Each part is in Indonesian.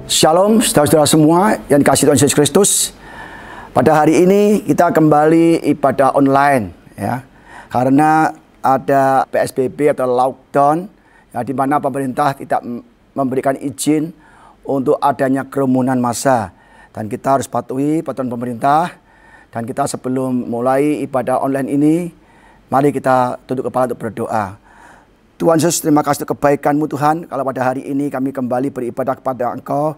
Shalom saudara-saudara semua yang dikasihi Tuhan Yesus Kristus. Pada hari ini kita kembali ibadah online ya. Karena ada PSBB atau lockdown ya, di mana pemerintah tidak memberikan izin untuk adanya kerumunan massa. Dan kita harus patuhi peraturan pemerintah. Dan kita sebelum mulai ibadah online ini, mari kita tunduk kepala untuk berdoa. Tuhan Yesus, terima kasih untuk kebaikan-Mu Tuhan. Kalau pada hari ini kami kembali beribadah kepada Engkau,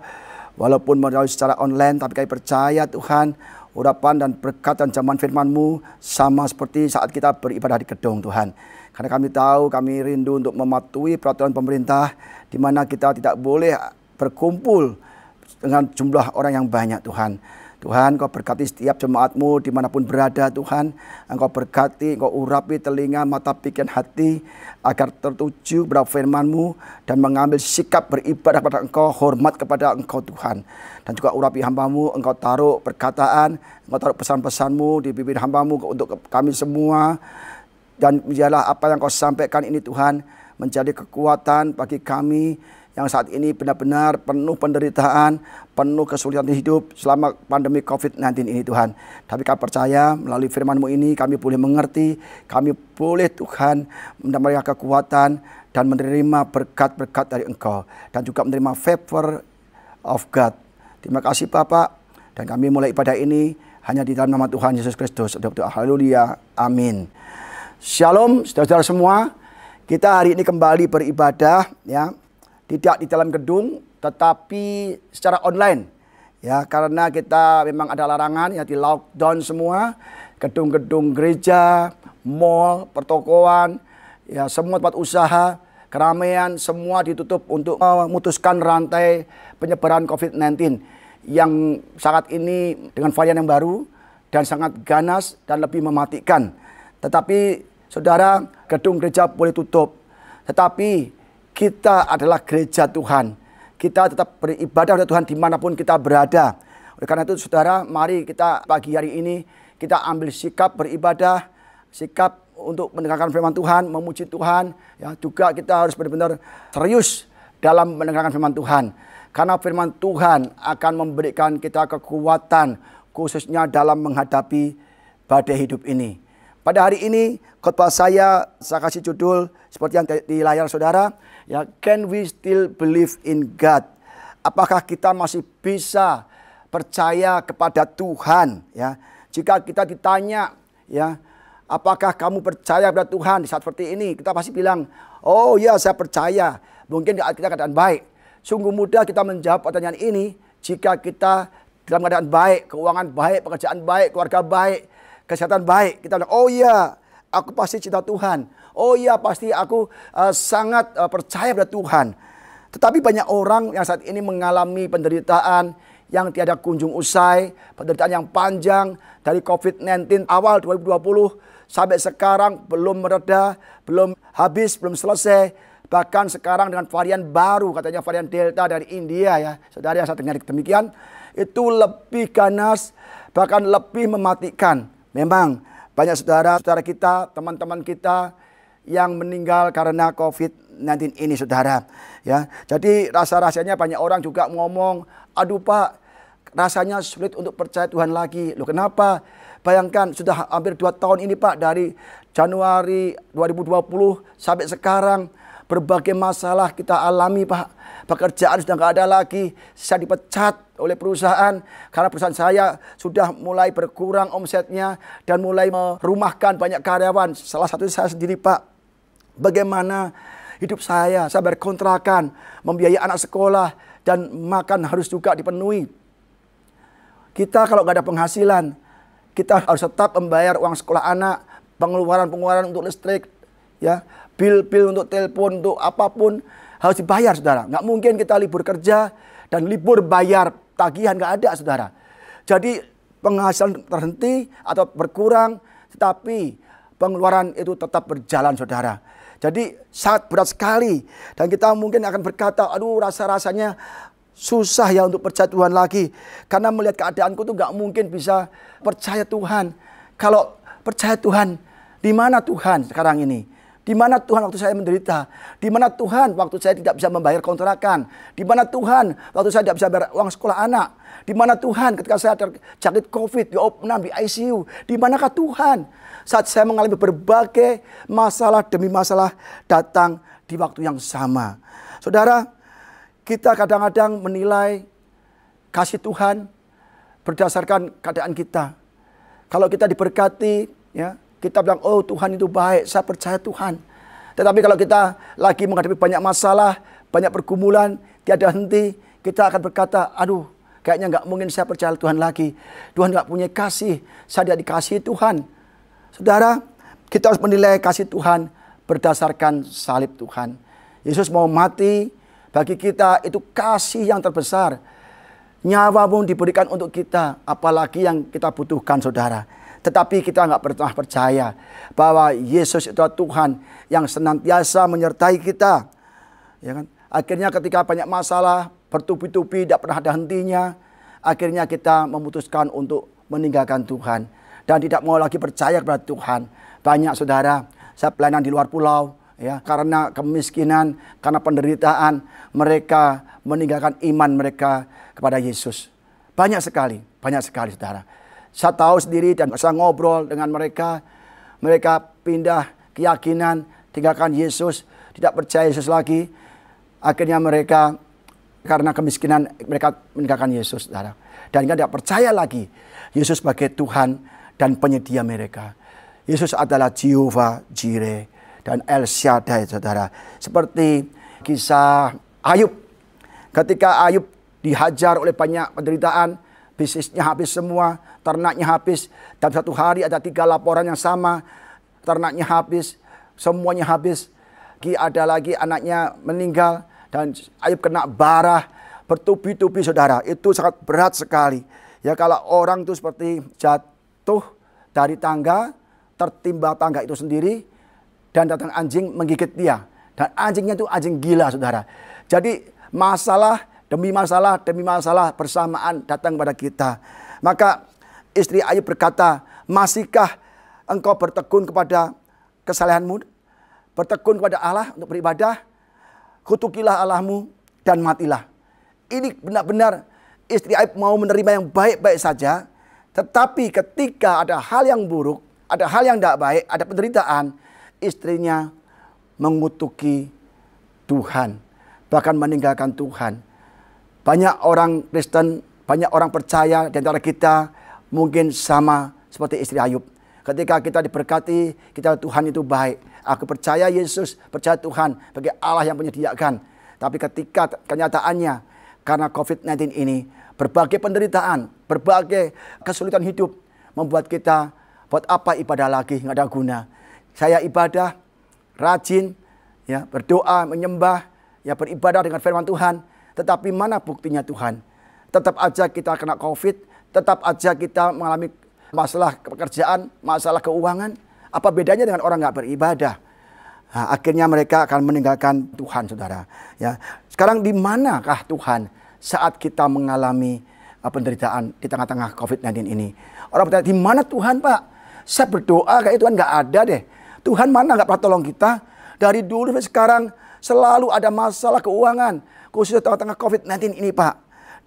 walaupun melalui secara online, tapi kami percaya Tuhan, urapan dan berkat dan jamuan firman-Mu sama seperti saat kita beribadah di gedung Tuhan. Karena kami tahu, kami rindu untuk mematuhi peraturan pemerintah, di mana kita tidak boleh berkumpul dengan jumlah orang yang banyak Tuhan. Tuhan, Engkau berkati setiap jemaat-Mu dimanapun berada Tuhan. Engkau berkati, Engkau urapi telinga, mata, pikiran, hati, agar tertuju pada firman-Mu dan mengambil sikap beribadah kepada Engkau, hormat kepada Engkau Tuhan. Dan juga urapi hamba-Mu, Engkau taruh perkataan, Engkau taruh pesan-pesan-Mu di bibir hamba-Mu untuk kami semua. Dan biarlah apa yang Engkau sampaikan ini Tuhan menjadi kekuatan bagi kami yang saat ini benar-benar penuh penderitaan, penuh kesulitan hidup selama pandemi COVID-19 ini Tuhan. Tapi kami percaya melalui firman-Mu ini kami boleh mengerti, kami boleh Tuhan mendapatkan kekuatan dan menerima berkat-berkat dari Engkau. Dan juga menerima favor of God. Terima kasih Bapak. Dan kami mulai ibadah ini hanya di dalam nama Tuhan Yesus Kristus. Haleluya. Amin. Shalom saudara-saudara semua. Kita hari ini kembali beribadah ya. Tidak di dalam gedung, tetapi secara online. Ya, karena kita memang ada larangan ya, di lockdown semua. Gedung-gedung gereja, mall, pertokoan, ya semua tempat usaha, keramaian semua ditutup untuk memutuskan rantai penyebaran COVID-19 yang saat ini dengan varian yang baru dan sangat ganas dan lebih mematikan. Tetapi saudara, gedung gereja boleh tutup. Tetapi kita adalah gereja Tuhan. Kita tetap beribadah kepada Tuhan dimanapun kita berada. Oleh karena itu saudara, mari kita pagi hari ini kita ambil sikap beribadah, sikap untuk mendengarkan firman Tuhan, memuji Tuhan. Ya, juga kita harus benar-benar serius dalam mendengarkan firman Tuhan. Karena firman Tuhan akan memberikan kita kekuatan khususnya dalam menghadapi badai hidup ini. Pada hari ini khotbah saya kasih judul seperti yang di layar saudara, ya, can we still believe in God? Apakah kita masih bisa percaya kepada Tuhan? Ya, jika kita ditanya, ya, apakah kamu percaya kepada Tuhan di saat seperti ini? Kita pasti bilang, oh ya saya percaya. Mungkin kita keadaan baik. Sungguh mudah kita menjawab pertanyaan ini jika kita dalam keadaan baik, keuangan baik, pekerjaan baik, keluarga baik, kesehatan baik. Kita bilang, oh iya, aku pasti cinta Tuhan. Oh iya, pasti aku sangat percaya pada Tuhan. Tetapi banyak orang yang saat ini mengalami penderitaan yang tiada kunjung usai. Penderitaan yang panjang dari COVID-19 awal 2020 sampai sekarang belum mereda, belum habis, belum selesai. Bahkan sekarang dengan varian baru, katanya varian Delta dari India ya. Saudara yang saya dengar demikian, itu lebih ganas, bahkan lebih mematikan. Memang banyak saudara-saudara kita, teman-teman kita yang meninggal karena COVID-19 ini saudara. Ya, jadi rasa-rasanya banyak orang juga ngomong, aduh Pak, rasanya sulit untuk percaya Tuhan lagi. Loh kenapa? Bayangkan sudah hampir 2 tahun ini Pak, dari Januari 2020 sampai sekarang berbagai masalah kita alami Pak. Pekerjaan sudah nggak ada lagi, saya dipecat oleh perusahaan karena perusahaan saya sudah mulai berkurang omsetnya dan mulai merumahkan banyak karyawan. Salah satu saya sendiri Pak. Bagaimana hidup saya bayar kontrakan, membiayai anak sekolah dan makan harus juga dipenuhi. Kita kalau nggak ada penghasilan, kita harus tetap membayar uang sekolah anak, pengeluaran-pengeluaran untuk listrik, ya, bil-bil untuk telepon, untuk apapun harus dibayar saudara. Nggak mungkin kita libur kerja dan libur bayar tagihan, nggak ada saudara. Jadi penghasilan terhenti atau berkurang, tetapi pengeluaran itu tetap berjalan saudara. Jadi sangat berat sekali. Dan kita mungkin akan berkata, aduh rasa-rasanya susah ya untuk percaya Tuhan lagi. Karena melihat keadaanku tuh nggak mungkin bisa percaya Tuhan. Kalau percaya Tuhan, di mana Tuhan sekarang ini? Di mana Tuhan waktu saya menderita? Di mana Tuhan waktu saya tidak bisa membayar kontrakan? Di mana Tuhan waktu saya tidak bisa bayar uang sekolah anak? Di mana Tuhan ketika saya terjangkit COVID, di ICU? Di manakah Tuhan saat saya mengalami berbagai masalah demi masalah datang di waktu yang sama? Saudara, kita kadang-kadang menilai kasih Tuhan berdasarkan keadaan kita. Kalau kita diberkati, ya, kita bilang, oh Tuhan itu baik, saya percaya Tuhan. Tetapi kalau kita lagi menghadapi banyak masalah, banyak pergumulan, tiada henti, kita akan berkata, aduh, kayaknya nggak mungkin saya percaya Tuhan lagi. Tuhan nggak punya kasih, saya tidak dikasihi Tuhan. Saudara, kita harus menilai kasih Tuhan berdasarkan salib Tuhan. Yesus mau mati, bagi kita itu kasih yang terbesar. Nyawa pun diberikan untuk kita, apalagi yang kita butuhkan, saudara. Tetapi kita nggak pernah percaya bahwa Yesus itu Tuhan yang senantiasa menyertai kita. Ya kan? Akhirnya ketika banyak masalah, bertubi-tubi, tidak pernah ada hentinya, akhirnya kita memutuskan untuk meninggalkan Tuhan. Dan tidak mau lagi percaya kepada Tuhan. Banyak saudara, saya pelayanan di luar pulau, ya, karena kemiskinan, karena penderitaan, mereka meninggalkan iman mereka kepada Yesus. Banyak sekali saudara. Saya tahu sendiri dan saya ngobrol dengan mereka. Mereka pindah keyakinan, tinggalkan Yesus, tidak percaya Yesus lagi. Akhirnya mereka karena kemiskinan mereka meninggalkan Yesus, saudara. Dan mereka tidak percaya lagi Yesus sebagai Tuhan dan penyedia mereka. Yesus adalah Jehovah Jireh dan El Shaddai, saudara. Seperti kisah Ayub. Ketika Ayub dihajar oleh banyak penderitaan, bisnisnya habis semua, ternaknya habis. Dalam satu hari ada 3 laporan yang sama, ternaknya habis, semuanya habis. Ada lagi anaknya meninggal dan Ayub kena bara, bertubi-tubi, saudara. Itu sangat berat sekali. Ya, kalau orang itu seperti jatuh dari tangga, tertimba tangga itu sendiri, dan datang anjing menggigit dia. Dan anjingnya itu anjing gila, saudara. Jadi masalah demi masalah bersamaan datang pada kita. Maka istri Ayub berkata, masihkah engkau bertekun kepada kesalehanmu? Bertekun kepada Allah untuk beribadah? Kutukilah Allahmu dan matilah. Ini benar-benar istri Ayub mau menerima yang baik-baik saja. Tetapi ketika ada hal yang buruk, ada hal yang tidak baik, ada penderitaan, istrinya mengutuki Tuhan. Bahkan meninggalkan Tuhan. Banyak orang Kristen, banyak orang percaya di antara kita mungkin sama seperti istri Ayub. Ketika kita diberkati, kita Tuhan itu baik. Aku percaya Yesus, percaya Tuhan bagi Allah yang menyediakan. Tapi ketika kenyataannya karena COVID-19 ini, berbagai penderitaan, berbagai kesulitan hidup membuat kita, buat apa ibadah lagi, nggak ada guna. Saya ibadah, rajin, ya, berdoa, menyembah, ya, beribadah dengan firman Tuhan. Tetapi mana buktinya Tuhan? Tetap aja kita kena COVID, tetap aja kita mengalami masalah pekerjaan, masalah keuangan. Apa bedanya dengan orang nggak beribadah? Nah, akhirnya mereka akan meninggalkan Tuhan, saudara. Ya, sekarang di manakah Tuhan saat kita mengalami penderitaan di tengah-tengah COVID-19 ini? Orang bertanya, di mana Tuhan, Pak? Saya berdoa kayak Tuhan nggak ada deh. Tuhan mana nggak pernah tolong kita? Dari dulu sampai sekarang selalu ada masalah keuangan. Khususnya tengah-tengah COVID-19 ini, Pak.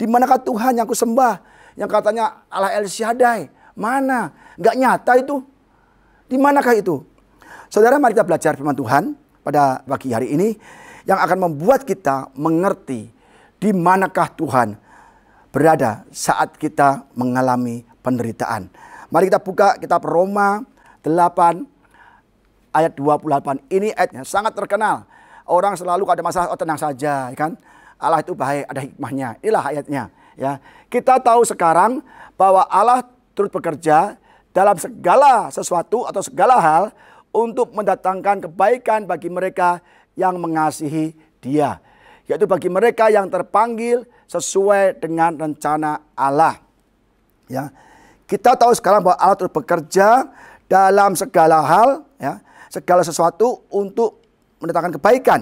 Di manakah Tuhan yang aku sembah? Yang katanya Allah El Shaddai. Mana? Nggak nyata itu. Di manakah itu? Saudara, mari kita belajar firman Tuhan pada pagi hari ini. Yang akan membuat kita mengerti di manakah Tuhan berada saat kita mengalami penderitaan. Mari kita buka kitab Roma 8 ayat 28. Ini ayatnya sangat terkenal. Orang selalu ada masalah, oh tenang saja, kan? Allah itu baik, ada hikmahnya. Inilah ayatnya, ya. Kita tahu sekarang bahwa Allah turut bekerja dalam segala sesuatu atau segala hal untuk mendatangkan kebaikan bagi mereka yang mengasihi Dia, yaitu bagi mereka yang terpanggil sesuai dengan rencana Allah. Ya. Kita tahu sekarang bahwa Allah turut bekerja dalam segala hal, ya, segala sesuatu untuk mendatangkan kebaikan.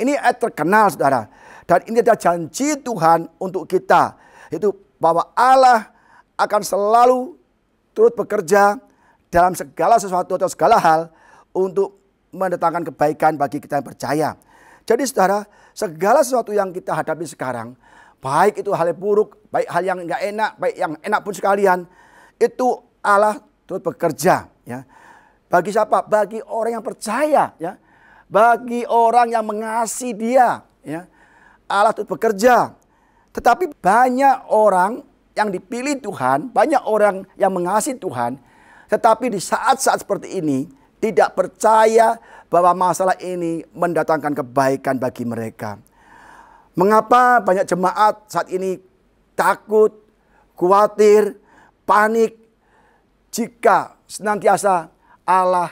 Ini ayat terkenal, saudara. Dan ini adalah janji Tuhan untuk kita. Yaitu bahwa Allah akan selalu turut bekerja dalam segala sesuatu atau segala hal untuk mendatangkan kebaikan bagi kita yang percaya. Jadi saudara, segala sesuatu yang kita hadapi sekarang, baik itu hal yang buruk, baik hal yang nggak enak, baik yang enak pun sekalian, itu Allah turut bekerja. Ya. Bagi siapa? Bagi orang yang percaya. Ya. Bagi orang yang mengasihi Dia. Ya. Allah turut bekerja. Tetapi banyak orang yang dipilih Tuhan, banyak orang yang mengasihi Tuhan, tetapi di saat-saat seperti ini tidak percaya bahwa masalah ini mendatangkan kebaikan bagi mereka. Mengapa banyak jemaat saat ini takut, khawatir, panik jika senantiasa Allah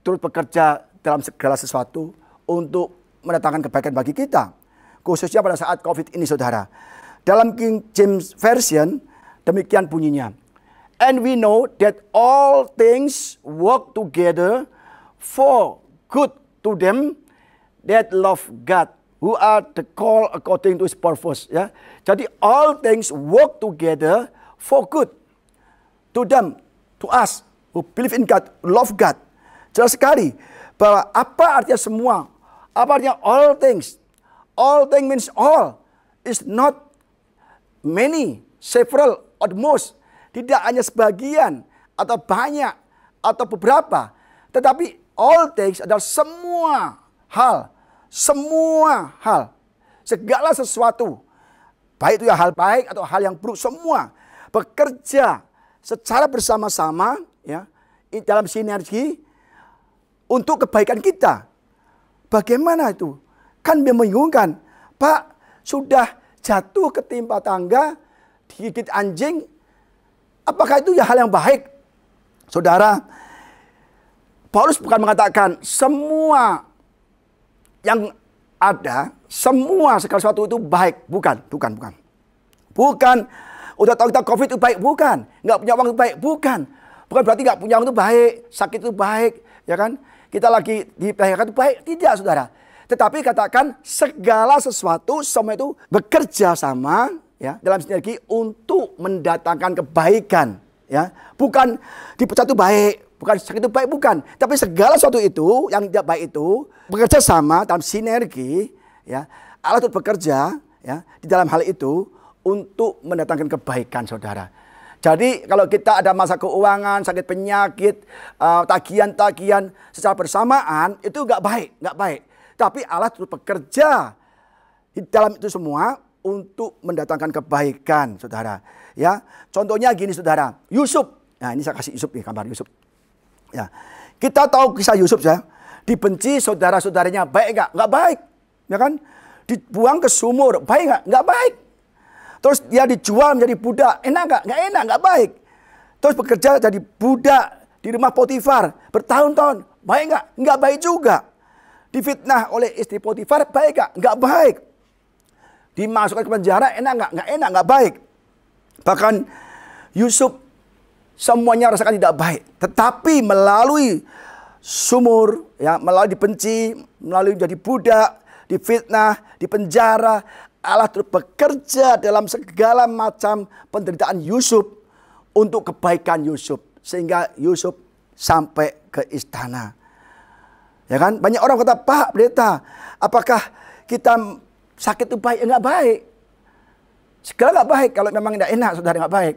turut bekerja dalam segala sesuatu untuk mendatangkan kebaikan bagi kita. Khususnya pada saat COVID ini saudara. Dalam King James Version demikian bunyinya. And we know that all things work together for good to them that love God, who are the called according to His purpose. Ya, jadi all things work together for good to them, to us who believe in God, love God. Jelas sekali bahwa apa artinya semua, apa artinya all things. All things means all, is not many, several, or the most. Tidak hanya sebagian atau banyak atau beberapa, tetapi all things adalah semua hal, segala sesuatu, baik itu ya hal baik atau hal yang buruk, semua bekerja secara bersama-sama, ya, dalam sinergi untuk kebaikan kita. Bagaimana itu? Kan membingungkan, Pak, sudah jatuh ketimpa tangga, digigit anjing, apakah itu ya hal yang baik? Saudara, Paulus bukan mengatakan semua yang ada, semua segala sesuatu itu baik. Bukan. Bukan, udah tahu kita COVID itu baik, bukan. Nggak punya uang itu baik, bukan. Bukan berarti nggak punya uang itu baik, sakit itu baik, ya kan? Kita lagi di PHK itu baik, tidak saudara. Tetapi katakan segala sesuatu semua itu bekerja sama, ya, dalam sinergi untuk mendatangkan kebaikan, ya. Bukan dipecat itu baik, bukan sakit itu baik, bukan. Tapi segala sesuatu itu yang tidak baik itu bekerja sama dalam sinergi, ya. Allah itu bekerja, ya, di dalam hal itu untuk mendatangkan kebaikan, saudara. Jadi kalau kita ada masalah keuangan, sakit penyakit, tagihan-tagihan secara bersamaan itu nggak baik. Tapi Allah terus bekerja di dalam itu semua untuk mendatangkan kebaikan, saudara. Ya, contohnya gini, saudara. Yusuf. Nah, ini saya kasih Yusuf nih, gambar Yusuf. Ya, kita tahu kisah Yusuf, ya. Dibenci saudara-saudaranya, baik nggak? Nggak baik, ya kan? Dibuang ke sumur, baik nggak? Nggak baik. Terus dia dijual menjadi budak, enak nggak? Nggak enak, nggak baik. Terus bekerja jadi budak di rumah Potifar bertahun-tahun, baik nggak? Nggak baik juga. Difitnah oleh istri Potifar, baik nggak? Nggak baik. Dimasukkan ke penjara, enak nggak? Nggak enak, nggak baik. Bahkan Yusuf semuanya rasakan tidak baik. Tetapi melalui sumur, ya, melalui dibenci, melalui menjadi budak, difitnah, dipenjara, Allah terus bekerja dalam segala macam penderitaan Yusuf untuk kebaikan Yusuf. Sehingga Yusuf sampai ke istana. Ya kan? Banyak orang kata, Pak Pendeta, apakah kita sakit itu baik? Enggak baik. Segala enggak baik. Kalau memang tidak enak, saudara, enggak baik.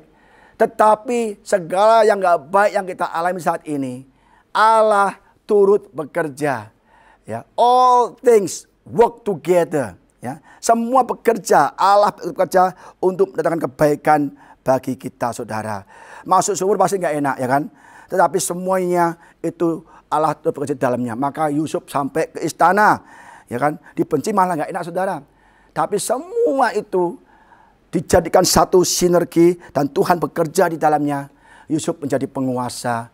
Tetapi segala yang enggak baik yang kita alami saat ini, Allah turut bekerja. Ya, all things work together. Ya, semua bekerja, Allah bekerja untuk mendatangkan kebaikan bagi kita, saudara. Masuk sumur pasti enggak enak, ya kan? Tetapi semuanya itu Allah bekerja di dalamnya. Maka Yusuf sampai ke istana, ya kan? Dibenci malah nggak enak, saudara. Tapi semua itu dijadikan satu sinergi dan Tuhan bekerja di dalamnya. Yusuf menjadi penguasa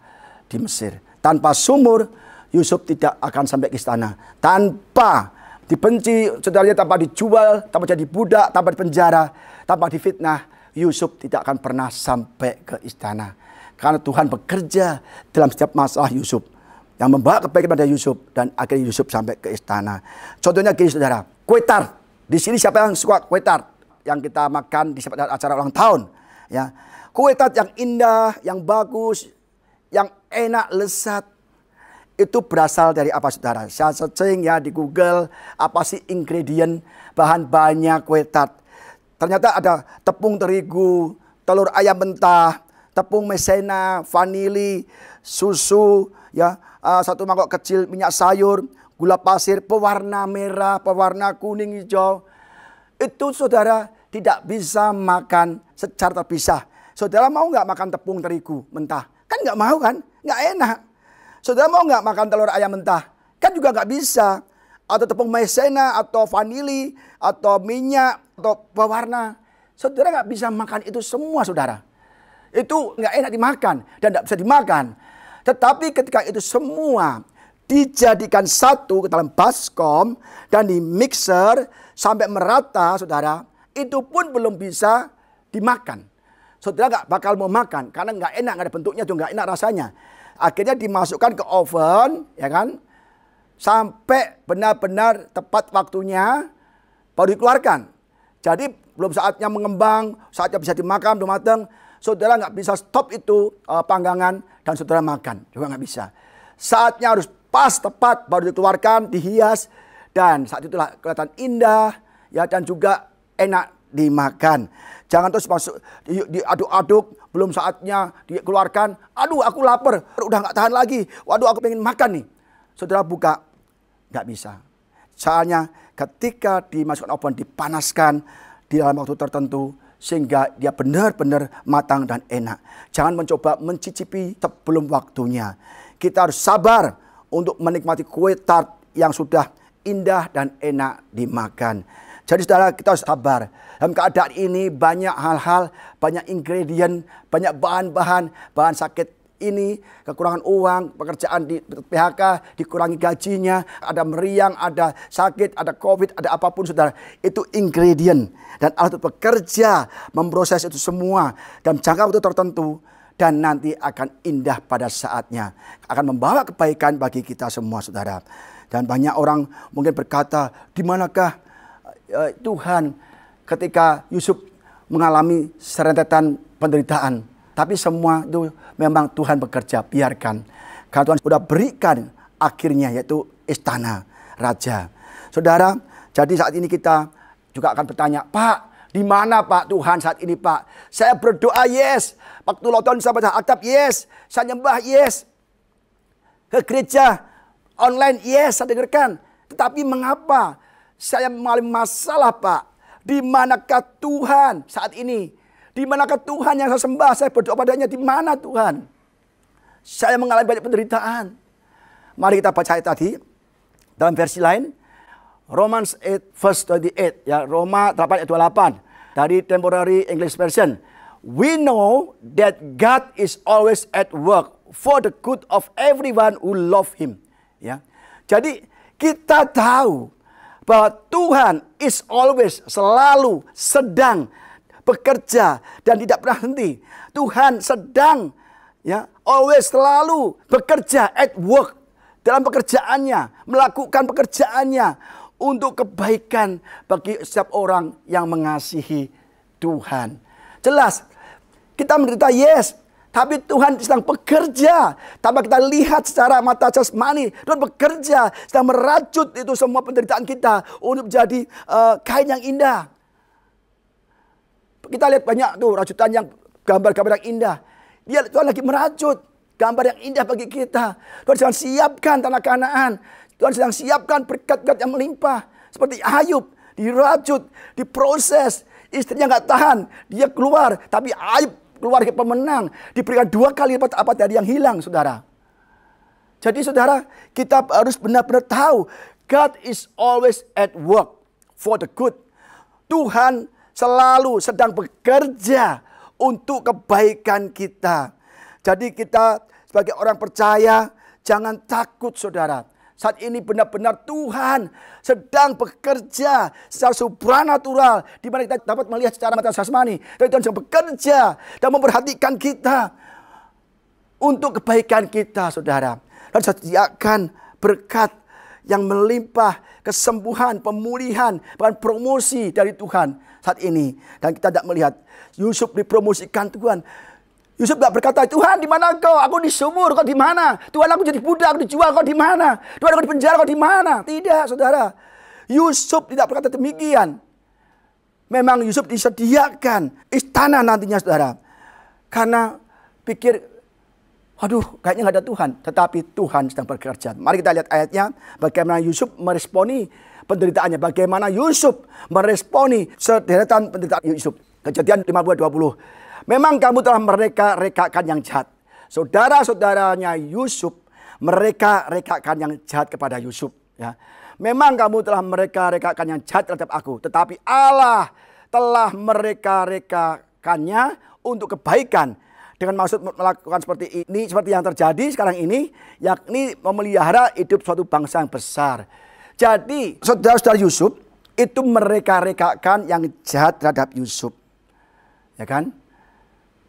di Mesir. Tanpa sumur, Yusuf tidak akan sampai ke istana. Tanpa dibenci, saudaranya, tanpa dijual, tanpa jadi budak, tanpa dipenjara, tanpa difitnah, Yusuf tidak akan pernah sampai ke istana. Karena Tuhan bekerja dalam setiap masalah Yusuf, yang membawa kebaikan pada Yusuf, dan akhirnya Yusuf sampai ke istana. Contohnya gini, saudara, kue tart. Di sini siapa yang suka kue tart? Yang kita makan di acara ulang tahun. Ya, kue tart yang indah, yang bagus, yang enak, lezat. itu berasal dari apa saudara? Saya searching ya di Google, apa sih ingredient bahan-bahannya kue tart. Ternyata ada tepung terigu, telur ayam mentah, tepung maizena, vanili, susu, ya, 1 mangkok kecil minyak sayur, gula pasir, pewarna merah, pewarna kuning, hijau. Itu saudara tidak bisa makan secara terpisah. Saudara mau nggak makan tepung terigu mentah? Kan nggak mau kan? Nggak enak. Saudara mau nggak makan telur ayam mentah? Kan juga nggak bisa. Atau tepung maizena, atau vanili, atau minyak, atau pewarna. Saudara nggak bisa makan itu semua saudara. Itu nggak enak dimakan dan nggak bisa dimakan. Tetapi ketika itu semua dijadikan satu ke dalam baskom dan di mixer sampai merata saudara, itu pun belum bisa dimakan. Saudara nggak bakal mau makan karena nggak enak, nggak ada bentuknya, tuh nggak enak rasanya. Akhirnya dimasukkan ke oven, ya kan, sampai benar-benar tepat waktunya baru dikeluarkan. Jadi belum saatnya mengembang, saatnya bisa dimakan, belum matang. Saudara nggak bisa stop itu panggangan dan saudara makan, juga nggak bisa. Saatnya harus pas tepat baru dikeluarkan, dihias, dan saat itulah kelihatan indah, ya, dan juga enak dimakan. Jangan terus masuk diaduk-aduk, belum saatnya dikeluarkan. Aduh, aku lapar, udah nggak tahan lagi. Waduh, aku pengen makan nih. Saudara buka, nggak bisa. Soalnya ketika dimasukkan oven, dipanaskan di dalam waktu tertentu sehingga dia benar-benar matang dan enak. Jangan mencoba mencicipi sebelum waktunya. Kita harus sabar untuk menikmati kue tart yang sudah indah dan enak dimakan. Jadi saudara, kita harus sabar. Dalam keadaan ini banyak hal-hal, banyak ingredient, banyak bahan-bahan, bahan sakit ini, kekurangan uang, pekerjaan di PHK, dikurangi gajinya, ada meriang, ada sakit, ada COVID, ada apapun saudara. Itu ingredient. Dan Allah itu bekerja memproses itu semua dalam jangka waktu tertentu. Dan nanti akan indah pada saatnya. Akan membawa kebaikan bagi kita semua saudara. Dan banyak orang mungkin berkata, di manakah Tuhan ketika Yusuf mengalami serentetan penderitaan. Tapi semua itu memang Tuhan bekerja, biarkan. Karena Tuhan sudah berikan akhirnya, yaitu istana raja. Saudara, jadi saat ini kita juga akan bertanya, Pak, di mana Pak Tuhan saat ini Pak? Saya berdoa yes. Waktu lockdown saya baca Alkitab yes. Saya nyembah yes. Ke gereja online yes, saya dengarkan. Tetapi mengapa saya mengalami masalah Pak? Di manakah Tuhan saat ini? Di manakah Tuhan yang saya sembah? Saya berdoa padanya, di mana Tuhan? Saya mengalami banyak penderitaan. Mari kita baca ayat tadi dalam versi lain. Romans 8 verse 28, ya, Roma 8 ayat 28 dari Temporary English Version. We know that God is always at work for the good of everyone who love Him. Ya. Jadi kita tahu bahwa Tuhan is always, selalu sedang bekerja dan tidak pernah henti. Tuhan sedang, ya, always, selalu bekerja, at work, dalam pekerjaannya, melakukan pekerjaannya untuk kebaikan bagi setiap orang yang mengasihi Tuhan. Jelas, kita menderita yes, tapi Tuhan sedang bekerja. Tanpa kita lihat secara mata jasmani, Tuhan bekerja, sedang merajut itu semua penderitaan kita untuk menjadi kain yang indah. Kita lihat banyak tuh rajutan yang gambar-gambar yang indah. Tuhan lagi merajut gambar yang indah bagi kita. Tuhan sedang siapkan tanah Kanaan. Tuhan sedang siapkan berkat-berkat yang melimpah. Seperti Ayub, dirajut, diproses. Istrinya nggak tahan, dia keluar. Tapi Ayub keluar ke pemenang. Diberikan 2 kali lipat apa dari yang hilang, saudara. Jadi saudara, kita harus benar-benar tahu, God is always at work for the good. Tuhan selalu sedang bekerja untuk kebaikan kita. Jadi kita sebagai orang percaya, jangan takut saudara. Saat ini benar-benar Tuhan sedang bekerja secara supranatural. Di mana kita dapat melihat secara mata jasmani. Dan Tuhan sedang bekerja dan memperhatikan kita untuk kebaikan kita saudara. Dan sediakan berkat yang melimpah, kesembuhan, pemulihan, bahkan promosi dari Tuhan saat ini. Dan kita tidak melihat Yusuf dipromosikan Tuhan. Yusuf gak berkata, Tuhan di mana kau? Aku di sumur, kau di mana? Tuhan aku jadi budak, aku dijual, kau di mana? Tuhan aku di penjara, kau di mana? Tidak, saudara. Yusuf tidak berkata demikian. Memang Yusuf disediakan istana nantinya, saudara. Karena pikir, waduh, kayaknya nggak ada Tuhan. Tetapi Tuhan sedang bekerja. Mari kita lihat ayatnya. Bagaimana Yusuf meresponi penderitaannya. Bagaimana Yusuf meresponi sederetan penderitaan Yusuf. Kejadian 52:20. Memang kamu telah mereka-rekakan yang jahat. Saudara-saudaranya Yusuf mereka-rekakan yang jahat kepada Yusuf. Ya. Memang kamu telah mereka-rekakan yang jahat terhadap aku. Tetapi Allah telah mereka-rekakannya untuk kebaikan. Dengan maksud melakukan seperti ini, seperti yang terjadi sekarang ini, yakni memelihara hidup suatu bangsa yang besar. Jadi saudara-saudara Yusuf itu mereka-rekakan yang jahat terhadap Yusuf. Ya kan?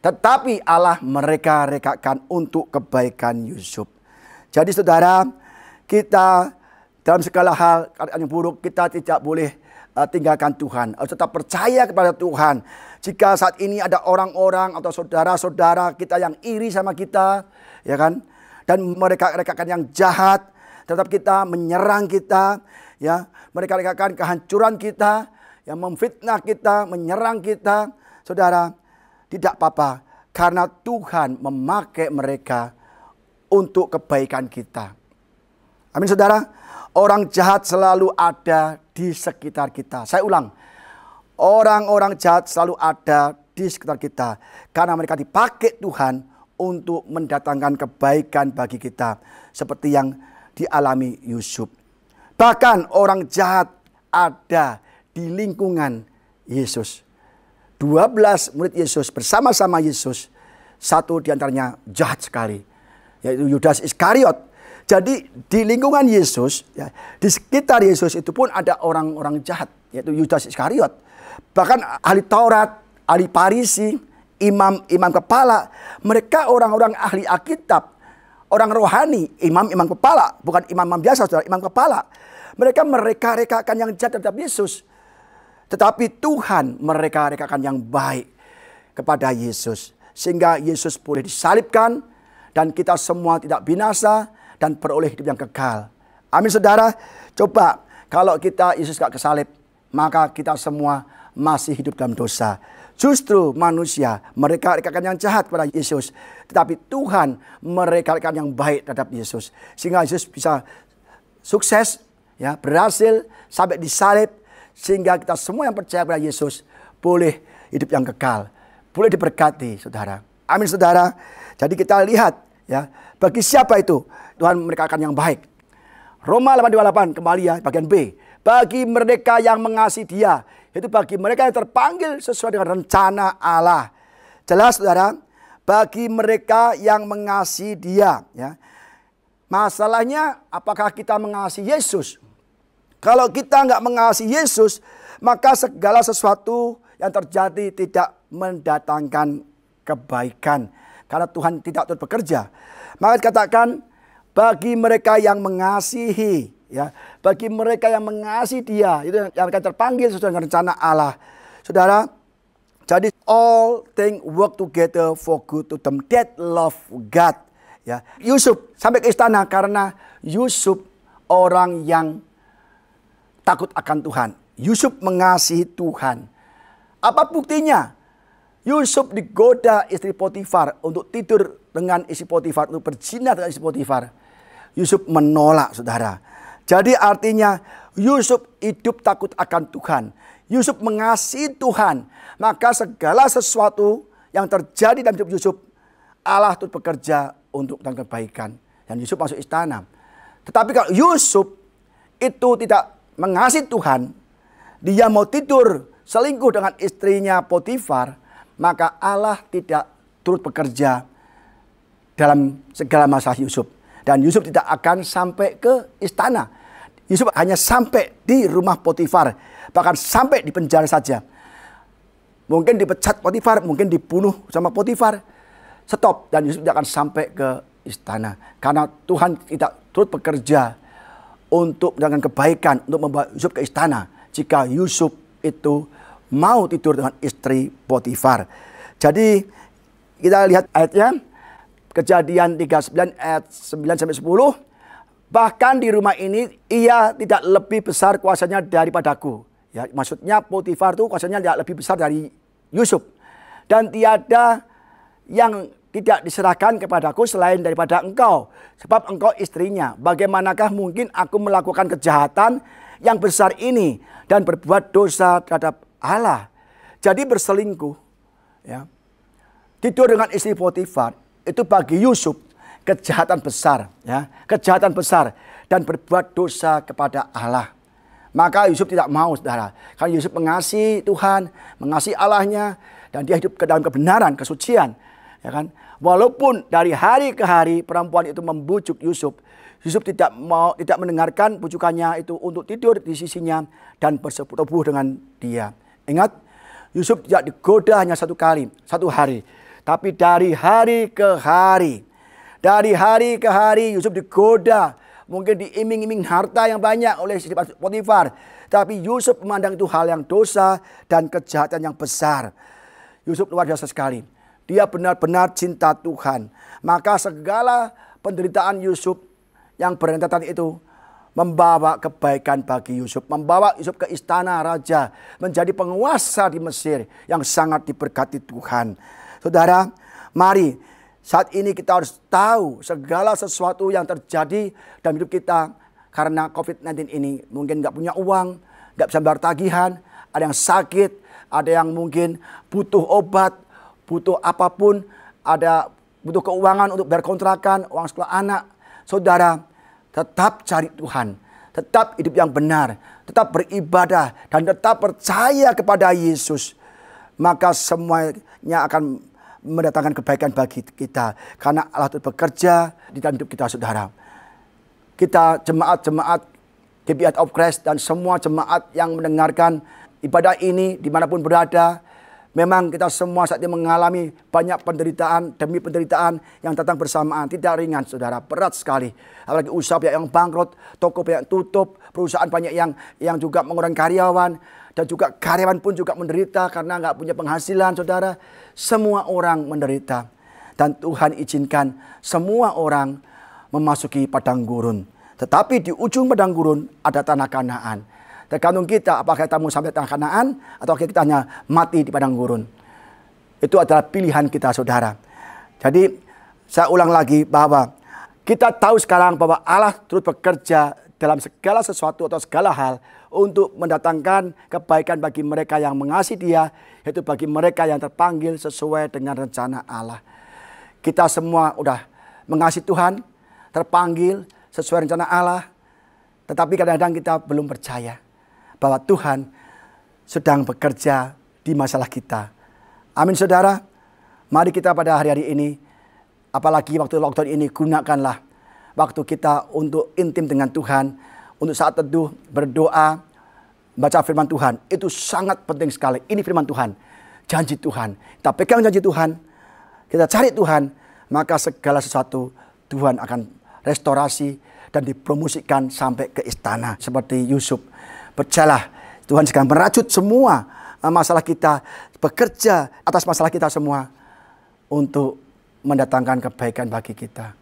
Tetapi Allah mereka-rekakan untuk kebaikan Yusuf. Jadi saudara, kita dalam segala hal keadaan yang buruk, kita tidak boleh tinggalkan Tuhan. Harus tetap percaya kepada Tuhan. Jika saat ini ada orang-orang atau saudara-saudara kita yang iri sama kita, ya kan? Dan mereka rekakan yang jahat terhadap kita, menyerang kita, ya, mereka rekakan kehancuran kita, yang memfitnah kita, menyerang kita, saudara, tidak apa-apa, karena Tuhan memakai mereka untuk kebaikan kita. Amin, saudara. Orang jahat selalu ada di sekitar kita. Saya ulang, orang-orang jahat selalu ada di sekitar kita, karena mereka dipakai Tuhan untuk mendatangkan kebaikan bagi kita, seperti yang dialami Yusuf. Bahkan orang jahat ada di lingkungan Yesus. 12 murid Yesus bersama-sama Yesus, satu diantaranya jahat sekali, yaitu Yudas Iskariot. Jadi di lingkungan Yesus, ya, di sekitar Yesus itu pun ada orang-orang jahat, yaitu Yudas Iskariot. Bahkan ahli Taurat, ahli Farisi, imam kepala, mereka orang-orang ahli Alkitab, orang rohani, imam kepala, bukan imam biasa, saudara, imam kepala. Mereka mereka-rekakan yang jahat terhadap Yesus. Tetapi Tuhan mereka-rekakan yang baik kepada Yesus. Sehingga Yesus boleh disalibkan dan kita semua tidak binasa dan beroleh hidup yang kekal. Amin, saudara. Coba kalau Yesus gak kesalib, maka kita semua masih hidup dalam dosa. Justru manusia mereka-rekakan yang jahat kepada Yesus. Tetapi Tuhan mereka-rekakan yang baik terhadap Yesus. Sehingga Yesus bisa sukses, ya, berhasil sampai disalib. Sehingga kita semua yang percaya kepada Yesus boleh hidup yang kekal. Boleh diberkati, saudara. Amin, saudara. Jadi kita lihat, ya, bagi siapa itu Tuhan mereka yang baik. Roma 8:28 kembali, ya, bagian B. Bagi mereka yang mengasihi Dia, itu bagi mereka yang terpanggil sesuai dengan rencana Allah. Jelas, saudara. Bagi mereka yang mengasihi Dia, ya. Masalahnya apakah kita mengasihi Yesus? Kalau kita nggak mengasihi Yesus, maka segala sesuatu yang terjadi tidak mendatangkan kebaikan. Karena Tuhan tidak turut bekerja. Maka dikatakan bagi mereka yang mengasihi, ya, bagi mereka yang mengasihi Dia, itu yang akan terpanggil sesuai dengan rencana Allah. Saudara, jadi all things work together for good to them that love God. Ya, Yusuf sampai ke istana karena Yusuf orang yang takut akan Tuhan. Yusuf mengasihi Tuhan. Apa buktinya? Yusuf digoda istri Potifar untuk tidur dengan istri Potifar, untuk berzina dengan istri Potifar. Yusuf menolak, saudara. Jadi artinya Yusuf hidup takut akan Tuhan. Yusuf mengasihi Tuhan. Maka segala sesuatu yang terjadi dalam hidup Yusuf, Allah turut bekerja untuk kebaikan. Dan Yusuf masuk istana. Tetapi kalau Yusuf itu tidak mengasihi Tuhan, dia mau tidur selingkuh dengan istrinya Potifar, maka Allah tidak turut bekerja dalam segala masalah Yusuf. Dan Yusuf tidak akan sampai ke istana. Yusuf hanya sampai di rumah Potifar, bahkan sampai di penjara saja. Mungkin dipecat Potifar, mungkin dibunuh sama Potifar. Stop, dan Yusuf tidak akan sampai ke istana. Karena Tuhan tidak turut bekerja untuk mendapatkan kebaikan, untuk membawa Yusuf ke istana. Jika Yusuf itu mau tidur dengan istri Potifar. Jadi kita lihat ayatnya. Kejadian 39 ayat 9 sampai 10. Bahkan di rumah ini ia tidak lebih besar kuasanya daripadaku. Ya, maksudnya Potifar itu kuasanya tidak lebih besar dari Yusuf. Dan tiada yang tidak diserahkan kepadaku selain daripada engkau. Sebab engkau istrinya. Bagaimanakah mungkin aku melakukan kejahatan yang besar ini dan berbuat dosa terhadap Allah. Jadi berselingkuh, ya, tidur dengan istri Potifar, itu bagi Yusuf kejahatan besar, ya, kejahatan besar dan berbuat dosa kepada Allah. Maka Yusuf tidak mau, saudara, karena Yusuf mengasihi Tuhan, mengasihi Allahnya, dan dia hidup ke dalam kebenaran, kesucian, ya kan. Walaupun dari hari ke hari perempuan itu membujuk Yusuf, Yusuf tidak mendengarkan bujukannya itu untuk tidur di sisinya dan bersetubuh dengan dia. Ingat, Yusuf tidak digoda hanya satu hari. Tapi dari hari ke hari. Dari hari ke hari Yusuf digoda. Mungkin diiming-iming harta yang banyak oleh istri Potifar. Tapi Yusuf memandang itu hal yang dosa dan kejahatan yang besar. Yusuf luar biasa sekali. Dia benar-benar cinta Tuhan. Maka segala penderitaan Yusuf yang berentetan itu membawa kebaikan bagi Yusuf. Membawa Yusuf ke istana raja. Menjadi penguasa di Mesir yang sangat diberkati Tuhan. Saudara, mari saat ini kita harus tahu segala sesuatu yang terjadi dalam hidup kita karena COVID-19 ini. Mungkin nggak punya uang, nggak bisa bayar tagihan, ada yang sakit, ada yang mungkin butuh obat, butuh apapun, ada butuh keuangan untuk bayar kontrakan, uang sekolah anak. Saudara, tetap cari Tuhan, tetap hidup yang benar, tetap beribadah, dan tetap percaya kepada Yesus. Maka semuanya akan mendatangkan kebaikan bagi kita. Karena Allah itu bekerja di dalam hidup kita, saudara. Kita jemaat-jemaat GBI of Christ dan semua jemaat yang mendengarkan ibadah ini dimanapun berada. Memang kita semua saat ini mengalami banyak penderitaan demi penderitaan yang datang bersamaan. Tidak ringan, saudara. Berat sekali. Apalagi usaha banyak yang bangkrut, toko banyak tutup, perusahaan banyak yang juga mengurangi karyawan. Dan juga karyawan pun juga menderita karena nggak punya penghasilan, saudara. Semua orang menderita. Dan Tuhan izinkan semua orang memasuki padang gurun. Tetapi di ujung padang gurun ada tanah Kanaan. Tergantung kita apakah kita mau sampai tanah Kanaan atau kita hanya mati di padang gurun. Itu adalah pilihan kita, saudara. Jadi saya ulang lagi bahwa kita tahu sekarang bahwa Allah terus bekerja dalam segala sesuatu atau segala hal untuk mendatangkan kebaikan bagi mereka yang mengasihi Dia, yaitu bagi mereka yang terpanggil sesuai dengan rencana Allah. Kita semua udah mengasihi Tuhan, terpanggil sesuai rencana Allah, tetapi kadang-kadang kita belum percaya bahwa Tuhan sedang bekerja di masalah kita. Amin, saudara. Mari kita pada hari-hari ini, apalagi waktu lockdown ini, gunakanlah waktu kita untuk intim dengan Tuhan, untuk saat teduh, berdoa, baca firman Tuhan. Itu sangat penting sekali. Ini firman Tuhan, janji Tuhan. Kita pegang janji Tuhan, kita cari Tuhan, maka segala sesuatu Tuhan akan restorasi dan dipromosikan sampai ke istana. Seperti Yusuf, percayalah Tuhan sekarang merajut semua masalah kita, bekerja atas masalah kita semua untuk mendatangkan kebaikan bagi kita.